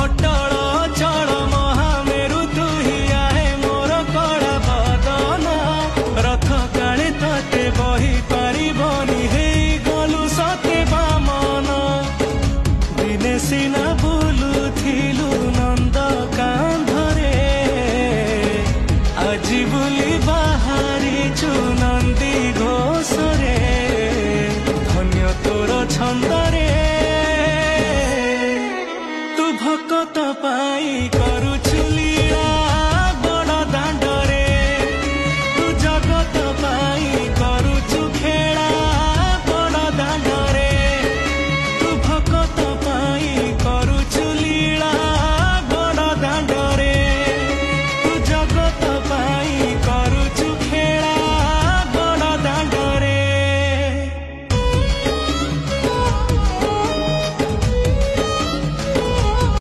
अटल चल महामेरु तू ही आहे मोर कड़ा बदन रथ काले तते बही पारिबनी हे गलु सते बामन दिने सिना बुलुथिलु नंद कांधरे আজি বুলি বাহারিছু নন্দী ঘোষরে ধন্য তোর ছন্দরে তু ভকত পাই করু